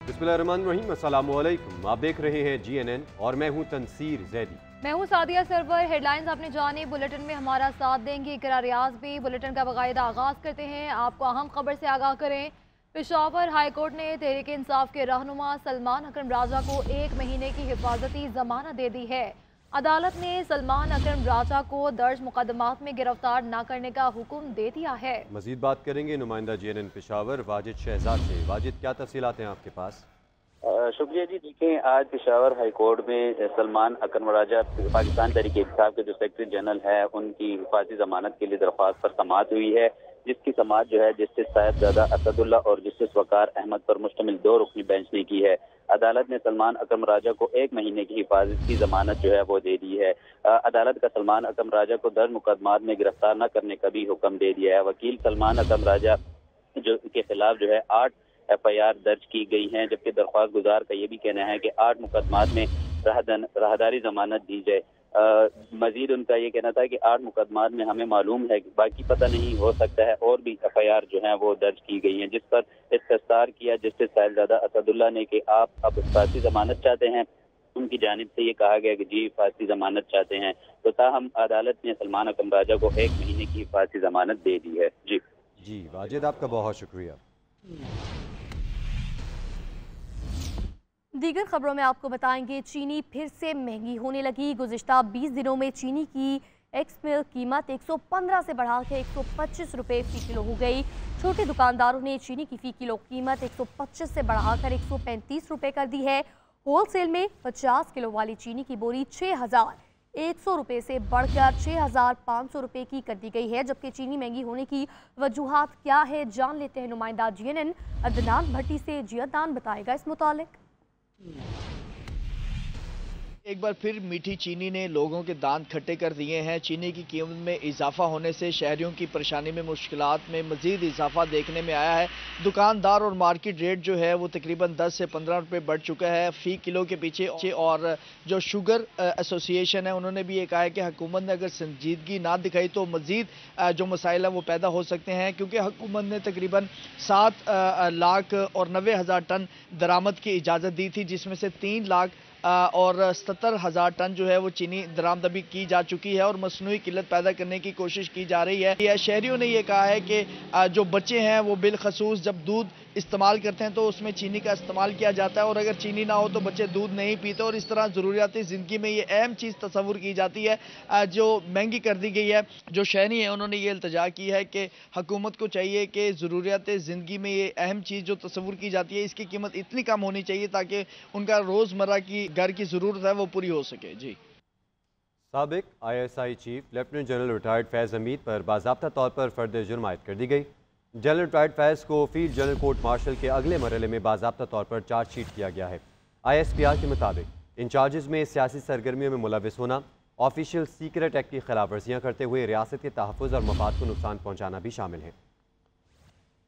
बिस्मिल्लाहिर्रहमानिर्रहीम, अस्सलाम वालेकुम। आप देख रहे हैं GNN और मैं हूं तनसीर जैदी। मैं हूं सादिया सरवर। हेडलाइंस आपने जाने, बुलेटिन में हमारा साथ देंगे इकरा रियाज भी। बुलेटिन का बाकायदा आगाज करते हैं। आपको अहम खबर से आगाह करें। पेशावर हाईकोर्ट ने तहरीक इंसाफ के रहनुमा सलमान अकरम राजा को 1 महीने की हिफाजती जमानत दे दी है। अदालत ने सलमान अकरम राजा को दर्ज मुकदमात में गिरफ्तार न करने का हुक्म दे दिया है। मजीद बात करेंगे नुमाइंदा GNN पेशावर वाजिद शहजाद से। वाजिद, क्या तफसीलात हैं आपके पास? शुक्रिया जी। देखें, आज पेशावर हाई कोर्ट में सलमान अकरम राजा पाकिस्तान तहरीक इंसाफ के जो सेक्रेटरी जनरल है उनकी हिफाजती जमानत के लिए दरख्वास्त पर समाअत हुई है, जिसकी समाअत जो है जस्टिस साहिबजादा असदुल्ला और जस्टिस वकार अहमद पर मुश्तमिल 2 रुकनी बेंच ने की है। अदालत ने सलमान अकरम राजा को 1 महीने की हिफाजत की जमानत जो है वो दे दी है। अदालत का सलमान अकरम राजा को दर्ज मुकदमात में गिरफ्तार न करने का भी हुक्म दे दिया है। वकील सलमान अकरम राजा जो के खिलाफ जो है 8 FIR दर्ज की गई हैं, जबकि दरख्वास्त गुजार का ये भी कहना है कि 8 मुकदमात में राहदारी जमानत दी जाए। मजीद उनका ये कहना था कि 8 मुकदमात में हमें मालूम है, बाकी पता नहीं, हो सकता है और भी FIR जो है वो दर्ज की गई हैं, जिस पर इस्तफसार किया जस्टिस साहिबजादा असदुल्ला ने कि आप अब हिफाजती जमानत चाहते हैं। उनकी जानिब से ये कहा गया कि जी हिफाजती जमानत चाहते हैं, तो ताहम अदालत ने सलमान अकरम राजा को 1 महीने की हिफाजती जमानत दे दी है। जी वाजिद, आपका बहुत शुक्रिया। दीगर खबरों में आपको बताएंगे, चीनी फिर से महंगी होने लगी। गुज़िश्ता 20 दिनों में चीनी की एक्स मिल कीमत 115 से बढ़ाकर 125 रुपये फ़ी किलो हो गई। छोटे दुकानदारों ने चीनी की फ़ी किलो कीमत 125 से बढ़ाकर 135 रुपये कर दी है। होलसेल में 50 किलो वाली चीनी की बोरी 6100 रुपये से बढ़कर 6500 रुपये की कर दी गई है। जबकि चीनी महंगी होने की वजूहात क्या है, जान लेते हैं नुमाइंदा GNN अदनान भट्टी से। अदनान बताएगा इस मुतालिक। एक बार फिर मीठी चीनी ने लोगों के दांत खट्टे कर दिए हैं। चीनी की कीमत में इजाफा होने से शहरियों की परेशानी में, मुश्किलात में मजीद इजाफा देखने में आया है। दुकानदार और मार्केट रेट जो है वो तकरीबन 10 से 15 रुपये बढ़ चुका है फ़ी किलो के पीछे। और जो शुगर एसोसिएशन है उन्होंने भी ये कहा है कि हुकूमत ने अगर संजीदगी ना दिखाई तो मजीद जो मसाइल हैं वो पैदा हो सकते हैं, क्योंकि हुकूमत ने तकरीबन 7,90,000 टन दरामद की इजाज़त दी थी, जिसमें से 3,70,000 टन जो है वो चीनी दरामदबी की जा चुकी है और मसनूई किल्लत पैदा करने की कोशिश की जा रही है। शहरियों ने यह कहा है कि जो बच्चे हैं वो बिलखसूस जब दूध इस्तेमाल करते हैं तो उसमें चीनी का इस्तेमाल किया जाता है, और अगर चीनी ना हो तो बच्चे दूध नहीं पीते, और इस तरह ज़रूरियाती ज़िंदगी में ये अहम चीज़ तस्वुर की जाती है जो महंगी कर दी गई है। जो शहरी हैं उन्होंने ये इल्तजा की है कि हुकूमत को चाहिए कि ज़रूरियाती ज़िंदगी में ये अहम चीज़ जो तस्वुर की जाती है इसकी कीमत इतनी कम होनी चाहिए ताकि उनका रोज़मर्रा की घर की ज़रूरत है वो पूरी हो सके। जी। साबिक ISI chief lieutenant general retired Faiz Hameed पर बाज़ाब्ता तौर पर फर्द जुर्म आयद कर दी गई। जनरल रिटायर्ड फैज़ को फील्ड जनरल कोर्ट मार्शल के अगले मरहले में बाज़ाब्ता तौर पर चार्जशीट किया गया है। ISPR के मुताबिक इन चार्जेस में सियासी सरगर्मियों में मुलविस होना, ऑफिशियल सीक्रेट एक्ट की खिलाफ वर्जियाँ करते हुए रियासत के तहफ़्फ़ुज़ और मफाद को नुकसान पहुँचाना भी शामिल है।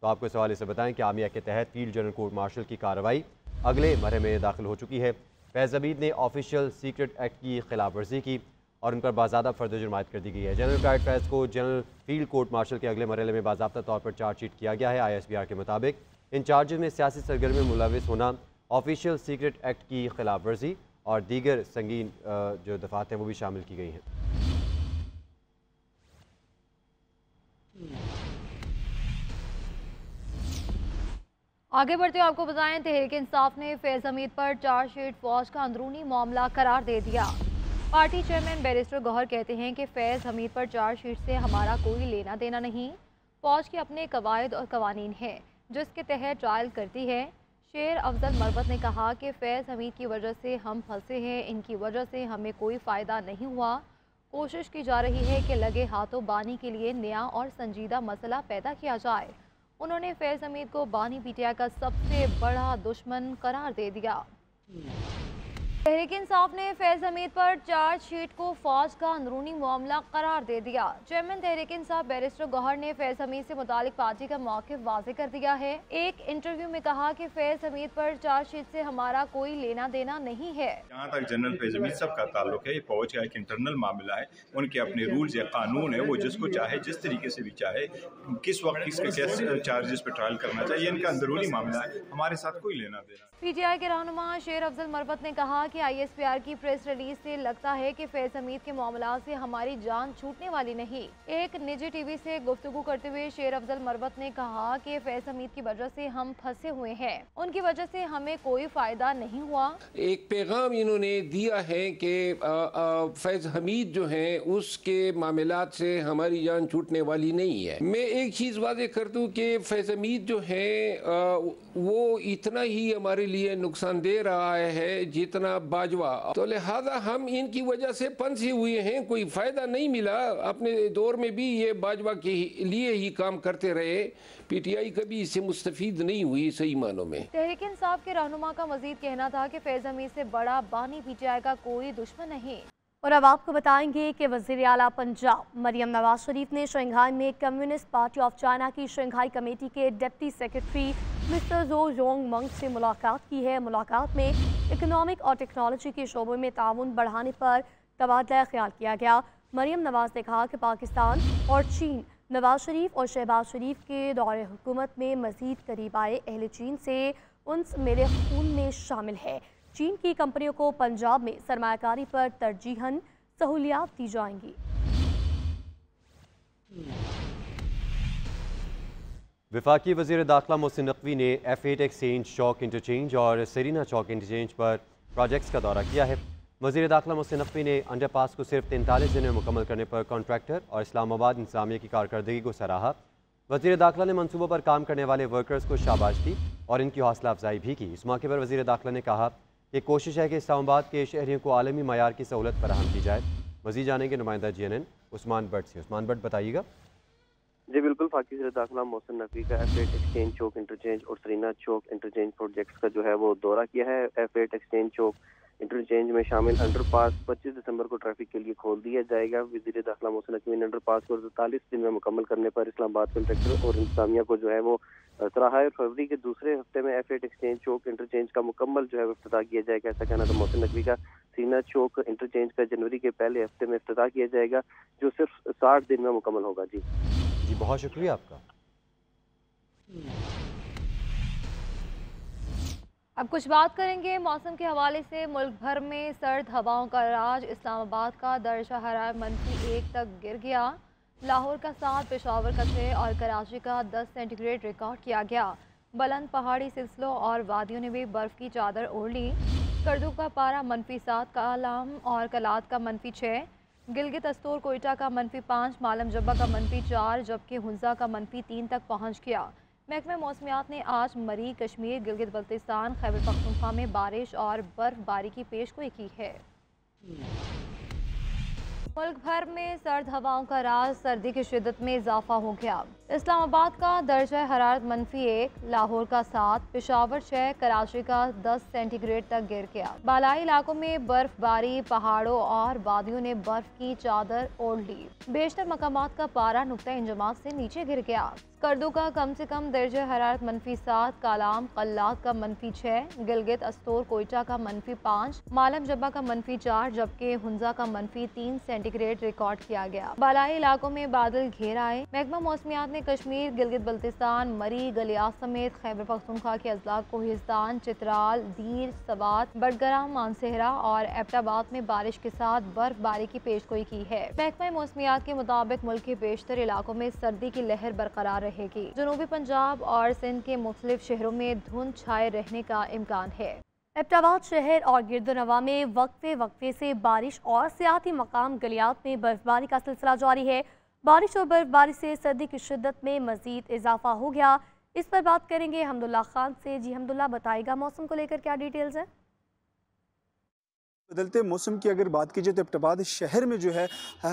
तो आपको इस हवाले से बताएं कि आमिया के तहत फील्ड जनरल कोर्ट मार्शल की कार्रवाई अगले मरहले में दाखिल हो चुकी है। फैज़ हमीद ने ऑफिशियल सीक्रेट एक्ट की खिलाफ वर्जी की और उन पर बाज़ाब्ता फर्द जुर्म आयद कर दी गई है। जनरल रिटायर्ड फैज़ को जनरल फील्ड कोर्ट मार्शल के अगले मरहले में बाज़ाब्ता तौर पर चार्जशीट किया गया है। ISPR के मुताबिक इन चार्जेस में सियासी सरगर्मी में मुलविस होना, ऑफिशियल सीक्रेट एक्ट की खिलाफ वर्जी और दीगर संगीन जो दफात हैं वो भी शामिल की गई हैं। आगे बढ़ते हुए आपको बताएं, तहरीक इंसाफ ने फैज़ हमीद पर चार्जशीट फौज का अंदरूनी मामला करार दे दिया। पार्टी चेयरमैन बैरिस्टर गौहर कहते हैं कि फैज़ हमीद पर चार्जशीट से हमारा कोई लेना देना नहीं। फौज के अपने कवायद और कवानीन हैं जिसके तहत ट्रायल करती है। शेर अफजल मरवत ने कहा कि फैज़ हमीद की वजह से हम फंसे हैं, इनकी वजह से हमें कोई फ़ायदा नहीं हुआ। कोशिश की जा रही है कि लगे हाथों बानी के लिए नया और संजीदा मसला पैदा किया जाए। उन्होंने फैज़ हमीद को बानी PTI का सबसे बड़ा दुश्मन करार दे दिया। तहरीक इंसाफ ने फैज हमीद पर चार्जशीट को फौज का अंदरूनी मामला करार दे दिया। चेयरमैन तहरीक इंसाफ बैरिस्टर गौहर ने फैज हमीद से मुतालिक पार्टी का मौक़िफ़ वाज़ेह कर दिया है। एक इंटरव्यू में कहा कि फैज हमीद पर चार्जशीट से हमारा कोई लेना देना नहीं है। जहाँ तक जनरल फैज हमीद साहब का ताल्लुक है, ये फौज का एक इंटरनल मामला है। उनके अपने रूल्स या कानून है, वो जिसको चाहे जिस तरीके से भी चाहे किस वक्त किसके कैसे चार्जेस पे ट्रायल करना चाहिए, इनका अंदरूनी मामला है, हमारे साथ कोई लेना देना। PTI के रहनुमा शेर अफजल मरवत ने कहा कि ISPR की प्रेस रिलीज से लगता है कि फैज हमीद के मामला से हमारी जान छूटने वाली नहीं। एक निजी टीवी से गुफ्तगू करते हुए शेर अफजल मरवत ने कहा कि फैज हमीद की वजह से हम फंसे हुए हैं, उनकी वजह से हमें कोई फायदा नहीं हुआ। एक पैगाम इन्होंने दिया है कि फैज हमीद जो है उसके मामलात से हमारी जान छूटने वाली नहीं है। मैं एक चीज़ वाज़ेह कर दूं कि फैज हमीद जो है वो इतना ही हमारे लिए नुकसान दे रहा है जितना बाजवा, तो लिहाजा हम इनकी वजह से फंसे हुए हैं, कोई फ़ायदा नहीं मिला। अपने दौर में भी ये बाजवा के लिए ही काम करते रहे, PTI कभी इससे मुस्तफीद नहीं हुई सही मानों में। तहरीक इंसाफ के रहनुमा का मजीद कहना था कि फैज हमीद से बड़ा बानी PTI का कोई दुश्मन नहीं। और अब आपको बताएंगे कि वज़ीर आला पंजाब मरियम नवाज शरीफ ने शंघाई में कम्युनिस्ट पार्टी ऑफ चाइना की शंघाई कमेटी के डिप्टी सेक्रेटरी मिस्टर जो योंग मंग से मुलाकात की है। मुलाकात में इकनॉमिक और टेक्नोलॉजी के शोबों में ताउन बढ़ाने पर तबादला ख्याल किया गया। मरियम नवाज ने कहा कि पाकिस्तान और चीन नवाज शरीफ और शहबाज शरीफ के दौरे हुकूमत में मज़ीद करीब आए। अहले चीन से उन्स मेरे खून में शामिल है। चीन की कंपनियों को पंजाब में सरमायाकारी पर तरजीहन सहूलियात दी जाएंगी। वफाकी वज़ीर दाखिला मोहसिन नकवी ने F8 एक्सचेंज चौक इंटरचेंज और सेरीना चौक इंटरचेंज पर प्रोजेक्ट्स का दौरा किया है। वज़ीर दाखिला मोहसिन नकवी ने अंडरपास को सिर्फ 43 दिन में मुकम्मल करने पर कॉन्ट्रैक्टर और इस्लामाबाद इंतजामिया की कारकर्दगी को सराहा। वज़ीर दाखिला ने मनसूबों पर काम करने वाले वर्कर्स को शाबाश दी और इनकी हौसला अफजाई भी की। इस मौके पर वज़ीर दाखिला ने कहा कि कोशिश है कि इस्लामाबाद के शहरियों को आलमी मयार की सहूलत फराहम की जाए। मज़ीद जानेंगे नुमाइंदा GNN उस्मान भट्ट से। उस्मान भट्ट, बताइएगा। जी बिल्कुल, फाकी वज़ीर दाखिला मोहसिन नकवी का F8 एक्सचेंज चौक इंटरचेंज और सरीना चौक इंटरचेंज प्रोजेक्ट्स का जो है वो दौरा किया है। F8 एक्सचेंज चौक इंटरचेंज में शामिल अंडरपास 25 दिसंबर को ट्रैफिक के लिए खोल दिया जाएगा। वज़ीर दाखिला मोहसिन नकवी ने अंडरपास को 43 दिन में मुकम्मल करने पर इस्लामाबाद कॉन्ट्रैक्टर और इंतजामिया को जो है वो सराहा है। फरवरी के दूसरे हफ्ते में F8 एक्सचेंज चौक इंटरचेंज का मुकम्मल जो है वो इफ्तिताह किया जाएगा, ऐसा कहना था मोहसिन नकवी का। सीना चौक इंटरचेंज का जनवरी के पहले हफ्ते में इफ्तिताह किया जाएगा, जो सिर्फ 60 दिन में मुकम्मल होगा। जी बहुत शुक्रिया आपका। अब कुछ बात करेंगे मौसम के हवाले से। मुल्क भर में सर्द हवाओं का राज। इस्लामाबाद का दर्जा हरारत -1 तक गिर गया। लाहौर का 7, पेशावर का 6 और कराची का 10 सेंटीग्रेड रिकॉर्ड किया गया। बुलंद पहाड़ी सिलसिलों और वादियों ने भी बर्फ़ की चादर ओढ़ ली। करदू का पारा -7, कालाम और कलात का -6, गिलगित अस्तोर कोयटा का -5, मालम जब्बा का -4, जबकि हुंजा का -3 तक पहुँच गया। महकमा मौसमियात ने आज मरी, कश्मीर, गिलगित बल्तिस्तान, खैबर पख्तूनख्वा में बारिश और बर्फबारी की पेशगोई की है। मुल्क भर में सर्द हवाओं का राज। सर्दी की शिद्दत में इजाफा हो गया। इस्लामाबाद का दर्जा हरारत -1, लाहौर का 7, पेशावर 6, कराची का 10 सेंटीग्रेड तक गिर गया। बालाई इलाकों में बर्फबारी, पहाड़ों और वादियों ने बर्फ की चादर ओढ़ ली। बेशतर मकामात का पारा नुक्ता इंजमात से नीचे गिर गया। करदू का कम से कम दर्जा हरारत -7, कालाम कल्लात का -6, गिलगित अस्तोर कोयटा का -5, मालम जब्बा का -4, जबकि हुंजा का -3 सेंटीग्रेड रिकॉर्ड किया गया। बालाई इलाकों में बादल घेर आए। महकमा मौसमियात ने कश्मीर, गिलगित बल्तिस्तान, मरी, गलियात समेत खैबर पख्तूनख्वा के अजला, कोहिस्तान, चित्राल, दीर, सवात, बडगराम, मानसेहरा और एबटाबाद में बारिश के साथ बर्फबारी की पेशगोई की है। महकमा मौसमियात के मुताबिक मुल्क के बेशतर इलाकों में सर्दी की लहर बरकरार रहेगी। जनूबी पंजाब और सिंध के मुख्तलिफ शहरों में धुंध छाए रहने का इम्कान है। एबटाबाद शहर और गिरदोनवा में वक्फे वक्फे से बारिश और सियाती मकाम गलियात में बर्फबारी का सिलसिला जारी है। बारिश और बर्फबारी से सर्दी की शिद्दत में मजीद इजाफा हो गया। इस पर बात करेंगे हमदुल्ला खान से। जी हमदुल्ला, बताइएगा मौसम को लेकर क्या डिटेल्स है? बदलते मौसम की अगर बात कीजिए तो एबटाबाद शहर में जो है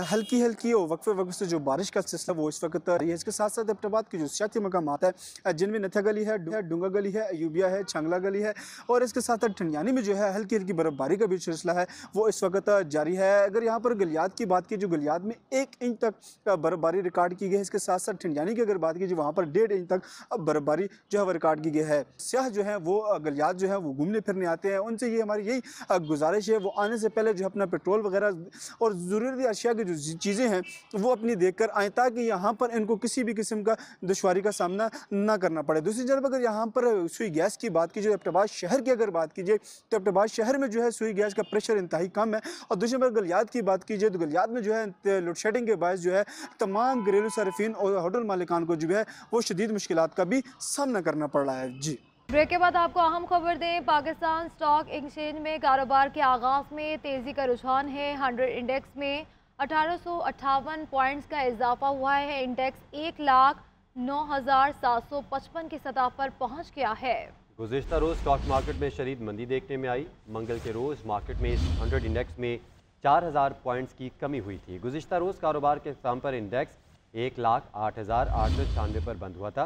हल्की हल्की और वक्फे वक्त से जो बारिश का सिलसिला वो इस वक्त रही है। इसके साथ साथ एबटाबाद के जो सियाती मकामात है जिनमें नथा गली है, डूंगा गली है, अयूबिया है, छंगला गली है और इसके साथ साथ ठंडियानी में जो है हल्की हल्की बर्फबारी का भी सिलसिला है वो इस वक्त जारी है। अगर यहाँ पर गलियात की बात की, जो गलियात में 1 इंच तक बर्फबारी रिकॉर्ड की गई है। इसके साथ साथ ठंडियानी की अगर बात कीजिए वहाँ पर 1.5 इंच तक बर्फबारी जो है वो रिकॉर्ड की गई है। सियाह जो है वो गलियात जो है वो घूमने फिरने आते हैं, उनसे ये हमारी यही गुजारिश है वो आने से पहले जो अपना पेट्रोल वगैरह और ज़रूरी अशिया की जो चीज़ें हैं वो अपनी देखकर आएँ ताकि यहाँ पर इनको किसी भी किस्म का दुश्वारी का सामना ना करना पड़े। दूसरी तरफ अगर यहाँ पर सुई गैस की बात कीजिए, एबटाबाद शहर की अगर बात कीजिए तो एबटाबाद शहर में जो है सुई गैस का प्रेशर इंतहाई कम है। और दूसरी तरफ गलियात की बात कीजिए तो गलियात में जो है लोड शेडिंग के बायस जो है तमाम घरेलू सार्फिन और होटल मालिकान को जो है वो शदीद मुश्किलात का भी सामना करना पड़ रहा है। जी, ब्रेक के बाद आपको अहम खबर दें, पाकिस्तान स्टॉक एक्सचेंज में कारोबार के आगाज़ में तेज़ी का रुझान है। 100 इंडेक्स में 1858 पॉइंट्स का इजाफा हुआ है। इंडेक्स 1,09,755 की सतह पर पहुंच गया है। गुज़िश्ता रोज़ स्टॉक मार्केट में शदीद मंदी देखने में आई। मंगल के रोज़ मार्केट में 100 इंडेक्स में 4000 पॉइंट्स की कमी हुई थी। गुज़िश्ता रोज़ कारोबार के अख्ताम पर इंडेक्स 1,08,896 पर बंद हुआ था।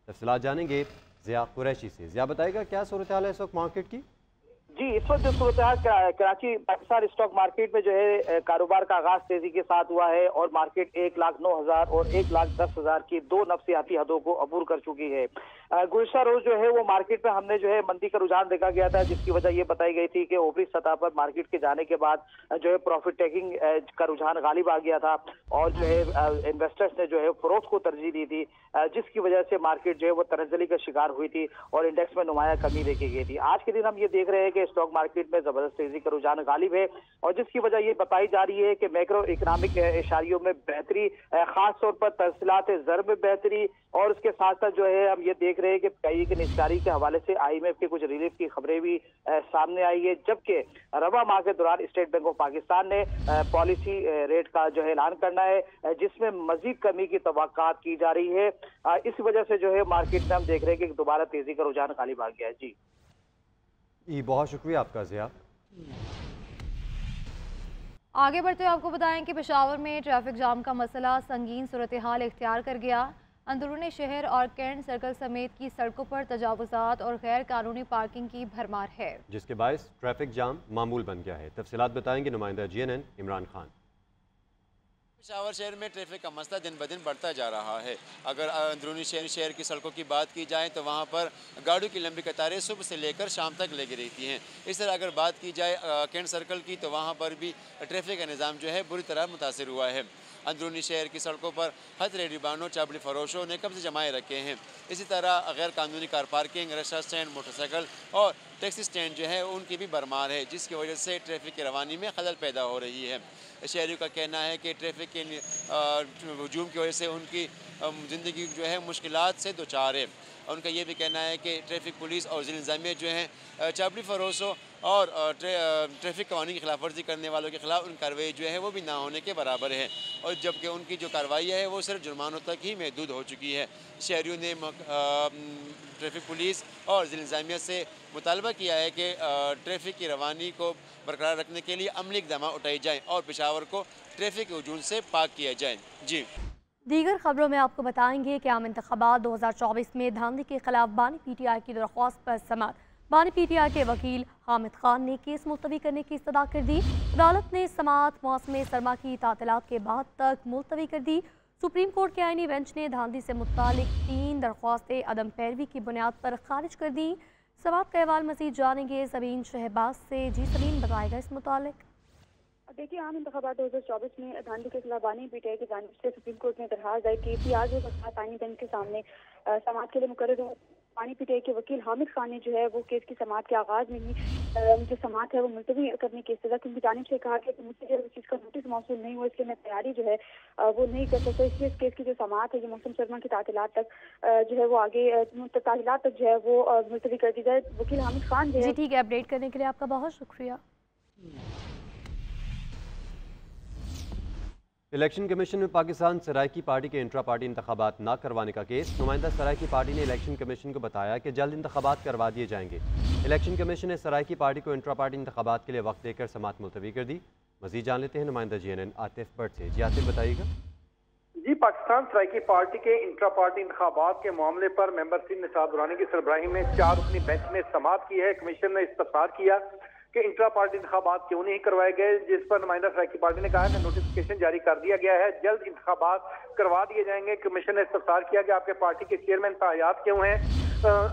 तफसीलात जानेंगे ज़िया कुरैशी से। ज़िया बताएगा क्या सूरत हाल है इस वक्त मार्केट की? जी, इस वक्त जो सूरत हाल कराची पाकिस्तान स्टॉक मार्केट में जो है कारोबार का आगाज तेजी के साथ हुआ है और मार्केट 1,09,000 और 1,10,000 की 2 नफ्सियाती हदों को अबूर कर चुकी है। गुज़िश्ता रोज जो है वो मार्केट में हमने जो है मंदी का रुझान देखा गया था, जिसकी वजह ये बताई गई थी कि ऊपरी सतह पर मार्केट के जाने के बाद जो है प्रॉफिट टेकिंग का रुझान गालिब आ गया था और जो है इन्वेस्टर्स ने जो है फरोख्त को तरजीह दी थी, जिसकी वजह से मार्केट जो है वो तनज़्ज़ुली का शिकार हुई थी और इंडेक्स में नुमाया कमी देखी गई थी। आज के दिन हम ये देख रहे हैं कि स्टॉक मार्केट में जबरदस्त तेजी का रुझान गालिब है और जिसकी वजह ये बताई जा रही है कि मैक्रो इकोनॉमिक इशारियों में बेहतरी, खास तौर पर तहसीलात ज़र में बेहतरी और उसके साथ साथ जो है हम ये देख रहे हैं कि पीआईए की निस्कारी के हवाले से IMF के कुछ रिलीफ की खबरें भी सामने आई है। जबकि रवा माह के दौरान स्टेट बैंक ऑफ पाकिस्तान ने पॉलिसी रेट का जो है ऐलान करना है, जिसमें मजीद कमी की तवक्कात की जा रही है। इस वजह से जो है मार्केट में हम देख रहे हैं कि दोबारा तेजी का रुझान गालिब आ गया है। जी, बहुत शुक्रिया आपका ज़िया। आगे बढ़ते हुए आपको बताएं कि पेशावर में ट्रैफिक जाम का मसला संगीन सूरत हाल इख्तियार कर गया। अंदरूनी शहर और कैंट सर्कल समेत की सड़कों पर तजावुज़ात और गैर कानूनी पार्किंग की भरमार है, जिसके बायस ट्रैफिक जाम मामूल बन गया है। तफसीलात बताएंगे नुमाइंदा GNN इमरान खान। पेशावर शहर में ट्रैफिक का मसला दिन ब दिन बढ़ता जा रहा है। अगर अंदरूनी शहर की सड़कों की बात की जाए तो वहाँ पर गाड़ियों की लंबी कतारें सुबह से लेकर शाम तक लगी रहती हैं। इस तरह अगर बात की जाए कैंट सर्कल की तो वहाँ पर भी ट्रैफिक का निज़ाम जो है बुरी तरह मुतासिर हुआ है। अंदरूनी शहर की सड़कों पर हद रेडिबानों, चाबड़ी फरोशों ने कब्जे जमाए रखे हैं। इसी तरह गैर कानूनी car parking, rickshaw stand, motorcycle और टैक्सी स्टैंड जो है उनकी भी भरमार है, जिसकी वजह से ट्रैफिक की रवानी में खलल पैदा हो रही है। शहरियों का कहना है कि ट्रैफिक के हजूम की वजह से उनकी ज़िंदगी जो है मुश्किलात से दो चार है। उनका ये भी कहना है कि ट्रैफिक पुलिस और ज़िला इंतज़ामिया जो हैं चाबड़ी फरोशों और ट्रैफिक कानून की खिलाफ वर्जी करने वालों के खिलाफ उन कार्रवाई जो है वो भी ना होने के बराबर है, और जबकि उनकी जो कार्रवाई है वो सिर्फ जुर्मानों तक ही महदूद हो चुकी है। शहरियों ने ट्रैफिक पुलिस और ज़िला इंतज़ामिया से मुतालबा किया है कि ट्रैफिक की रवानी को बरकरार रखने के लिए अमली इक़दाम उठाए जाएँ और पेशावर को ट्रैफिक के हजूम से पाक किया जाए। जी, दीगर खबरों में आपको बताएंगे कि आम इंतखाबात 2024 में धांधली के खिलाफ बानी PTI की दरख्वास्त पर समाअत। बानी PTI के वकील हामिद खान ने केस मुलतवी करने की इस्तदा कर दी। अदालत ने समाअत मौसम सरमा की तातीलात के बाद तक मुलतवी कर दी। सुप्रीम कोर्ट के आईनी बेंच ने धांधली से मुतालिक 3 दरख्वास्तें अदम पैरवी की बुनियाद पर खारिज कर दी। समाअत का अहवाल मज़ीद जानेंगे सबीन शहबाज से। जी सबीन, बताएगा इस मुतालिक। देखिए, आम इंतखाबात 2024 में धांधली के खिलाफ बानी PTI की जानिब से सुप्रीम कोर्ट में दरखास्त दायर की थी। आज वो आईनी बेंच के सामने समाअत के लिए मुकर्रर हुआ। बानी PTI के वकील हामिद खान ने जो है वो केस की समाअत के आगाज़ में ही जो समाअत है वो मुलतवी करने की इस्तदा की जानिब से कहा कि मुझसे जो चीज़ का नोटिस मौसूल नहीं हुआ, इसलिए मैं तैयारी जो है वो नहीं कर सकता। इसलिए इस केस की जो समाअत है ये मौसम सरमा की तातीलात तक जो है वो आगे तातीलात तक जो है वो मुलतवी कर दी जाए। वकील हामिद खान जो है। ठीक है, अपडेट करने के लिए आपका बहुत शुक्रिया। इलेक्शन कमीशन में पाकिस्तान सराइकी पार्टी के इंट्रा पार्टी इंतखाबात न करवाने का केस। नुमाइंदा सराइकी पार्टी ने इलेक्शन कमीशन को बताया कि जल्द इंतखाबात करवा दिए जाएंगे। इलेक्शन कमीशन ने सराइकी पार्टी को इंट्रा पार्टी इंतखाबात के लिए वक्त देकर समाअत मुलतवी कर दी। मजीद जान लेते हैं नुमाइंदा GNN आतिफ भट्ट से। जी आतिफ बताइएगा। जी, पाकिस्तान सराइकी पार्टी के इंट्रा पार्टी इंतखाबात के मामले पर मेंबर सिंह निसार दुरानी की सरबराही में 4 रुकनी बेंच ने समाअत की है। कमीशन ने इस्तफसार किया कि इंट्रा पार्टी इंतखाबात क्यों नहीं करवाए गए, जिस पर नुमाइंदा सराइकी पार्टी ने कहा कि नोटिफिकेशन जारी कर दिया गया है, जल्द इंतखाबात करवा दिए जाएंगे। कमीशन ने इस्तफसार किया कि आपके पार्टी के चेयरमैन तायात क्यों हैं,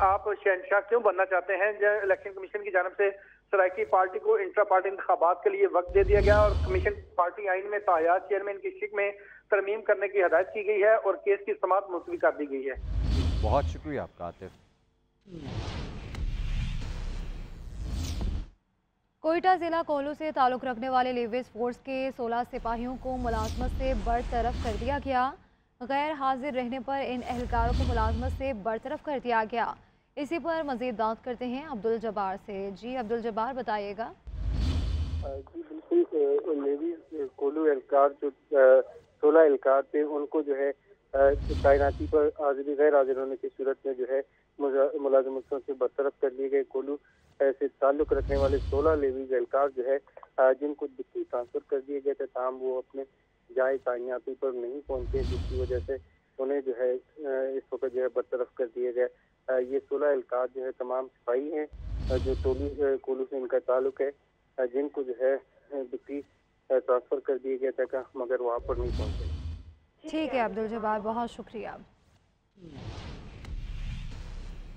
आप शहनशाह क्यों बनना चाहते हैं। इलेक्शन कमीशन की जानब से सराइकी पार्टी को इंट्रा पार्टी इंतखाबात के लिए वक्त दे दिया गया और कमीशन पार्टी आइन में तायात चेयरमैन की शिक में तरमीम करने की हदायत की गई है और केस की समाअत मुलतवी कर दी गई है। बहुत शुक्रिया आपका आतिफ। कोयटा जिला कोल्लू से ताल्लुक़ रखने वाले लेविस फोर्स के 16 सिपाहियों को मुलाजमत से बरतरफ कर दिया गया। गैर हाजिर रहने पर इन एहलकारों को मुलाजमत से बरतरफ कर दिया गया। इसी पर मजीद बात करते हैं अब्दुल जब्बार से। जी अब्दुल जब्बार बताइएगा। जी बिल्कुल, लेविस कोल्लू एहलकार जो 16 एहलकार थे उनको जो है तैनाती पर हाजिरी गैर हाजिर होने की सूरत में जो है मुलाजमतों से बरतरफ कर लिए गए। कोल्लू से ताल्लुक रखने वाले 16 लेवीज एहलकार जो है जिनको डिप्टी ट्रांसफर कर दिए गए थे, ताहम वो अपने जाए तैनाती पर नहीं पहुंचे, जिसकी वजह से उन्हें जो है इस वक्त जो है बरतरफ कर दिए गए। ये 16 एहलकार जो है तमाम सिपाही हैं जो कोल्लू से इनका ताल्लुक है, जिनको जो है डिप्टी ट्रांसफर कर दिए गया था मगर वहाँ पर नहीं पहुंचे। ठीक है अब्दुल जब्बार, बहुत शुक्रिया।